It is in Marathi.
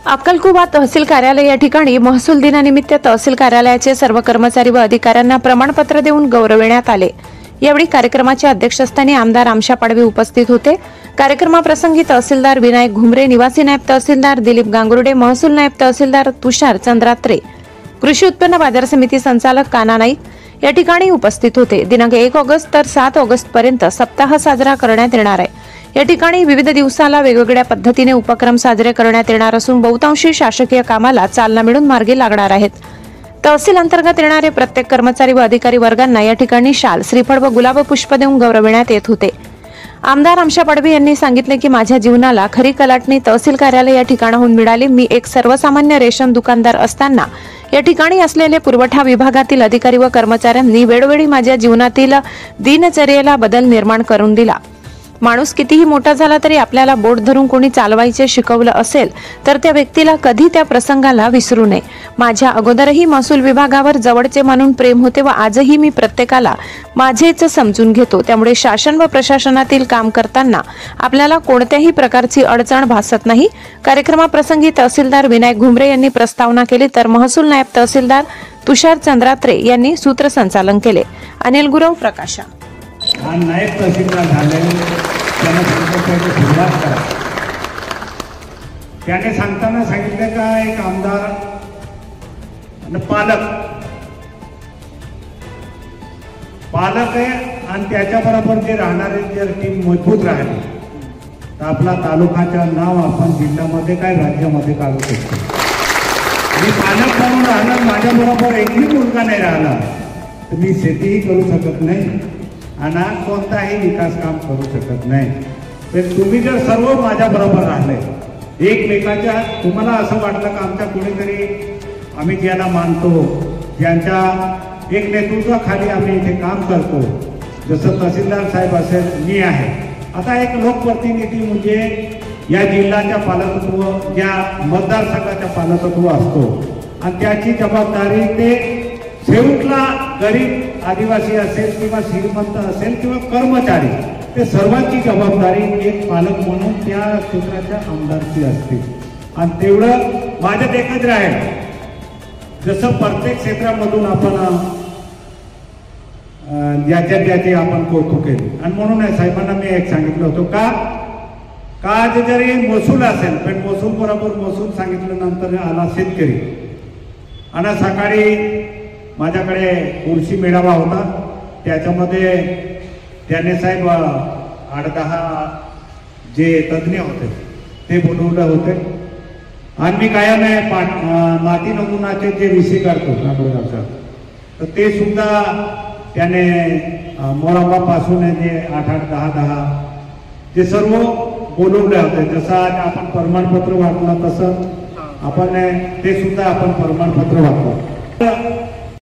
अक्कलकुवा तहसील कार्यालय या ठिकाणी महसूल दिनानिमित्त तहसील कार्यालयाचे सर्व कर्मचारी व अधिकाऱ्यांना प्रमाणपत्र देऊन गौरविण्यात आले। यावेळी कार्यक्रमाच्या अध्यक्षस्थानी आमदार आमशा पाडवी उपस्थित होते। कार्यक्रमाप्रसंगी तहसीलदार विनायक घुमरे, निवासी नायब तहसीलदार दिलीप गांगुर्डे, महसूल नायब तहसीलदार तुषार चंद्रात्रे, कृषी उत्पन्न बाजार समिती संचालक काना नाईक या ठिकाणी उपस्थित होते। दिनांक 1 ऑगस्ट तर 7 ऑगस्ट पर्यंत सप्ताह साजरा करण्यात येणार आहे। या ठिकाणी विविध दिवसाला वेगवेगळ्या पद्धतीने उपक्रम साजरे करण्यात येणार असून बहुतांशी शासकीय कामाला चालना मिळून मार्गी लागणार आहेत। तहसील अंतर्गत येणारे प्रत्येक कर्मचारी व अधिकारी वर्गांना या ठिकाणी शाल, श्रीफळ व गुलाब पुष्प देऊन गौरविण्यात येत होते। आमदार आमशा पाडवी यांनी सांगितले की माझ्या जीवनाला खरी कलाटणी तहसील कार्यालय या ठिकाणाहून मिळाली। मी एक सर्वसामान्य रेशन दुकानदार असताना या ठिकाणी असलेले पुरवठा विभागातील अधिकारी व कर्मचाऱ्यांनी वेळोवेळी माझ्या जीवनातील दिनचर्येला बदल निर्माण करून दिला। माणूस कितीही मोठा झाला तरी आपल्याला बोट धरून कोणी चालवायचे शिकवलं असेल तर त्या व्यक्तीला कधी त्या प्रसंगाला विसरू नये। माझ्या अगोदरही महसूल विभागावर जवळचे मानून प्रेम होते व आजही मी प्रत्येकाला माझेच समजून घेतो। त्यामुळे शासन व प्रशासनातील काम करताना आपल्याला कोणत्याही प्रकारची अडचण भासत नाही। कार्यक्रमाप्रसंगी तहसीलदार विनायक घुमरे यांनी प्रस्तावना केली तर महसूल नायब तहसीलदार तुषार चंद्रात्रे यांनी सूत्रसंचालन केले। अनिल गुरव, प्रकाशा। नायब तहसीलदार झाले त्याने सुरुवात करा। त्याने सांगताना सांगितलं का एक आमदार आणि पालक आहे आणि त्याच्याबरोबर जे राहणारे जर टीम मजबूत राहिली तर आपला तालुकाचं नाव आपण जिल्ह्यामध्ये काय राज्यामध्ये काढू शकतो। मी पालक म्हणून राहणार, माझ्याबरोबर एकही मुलगा नाही राहिला तर मी शेतीही करू शकत नाही आणि कोणताही विकास काम करू शकत नाही। तर तुम्ही जर सर्व माझ्या बरोबर राहिले एकमेकांच्या, तुम्हाला असं वाटलं का आमच्या कोणीतरी आम्ही ज्याला मानतो, ज्यांच्या एक नेतृत्वाखाली आम्ही इथे काम करतो, जसं तहसीलदार साहेब असेल, मी आहे, आता एक लोकप्रतिनिधी म्हणजे या जिल्ह्याच्या पालकत्व, ज्या मतदारसंघाच्या पालकत्व असतो आणि त्याची जबाबदारी ते शेवटला गरीब आदिवासी असेल किंवा श्रीमंत असेल किंवा कर्मचारी, ते सर्वांची जबाबदारी एक पालक म्हणून त्या क्षेत्राच्या आमदारची असते। आणि तेवढं माझ्यात एकच राहील, जसं प्रत्येक क्षेत्रामधून आपण ज्याचे आपण कौतुक केले आणि म्हणून साहेबांना मी एक सांगितलं होतं का आज जरी महसूल असेल पण महसूल बरोबर महसूल सांगितल्यानंतर आला शेतकरी। आणि सकाळी माझ्याकडे कृषी मेळावा होता, त्याच्यामध्ये त्याने साहेब 8-10 जे तज्ञ होते ते बोलवले होते आणि मी कायम माती नमुनाचे जे विषय करतो तर ते सुद्धा त्याने मोराबापासून जे 8-10 जे सर्व बोलवले होते। जसं आज आपण प्रमाणपत्र वाटलं तसं आपण ते सुद्धा आपण प्रमाणपत्र वाटलं।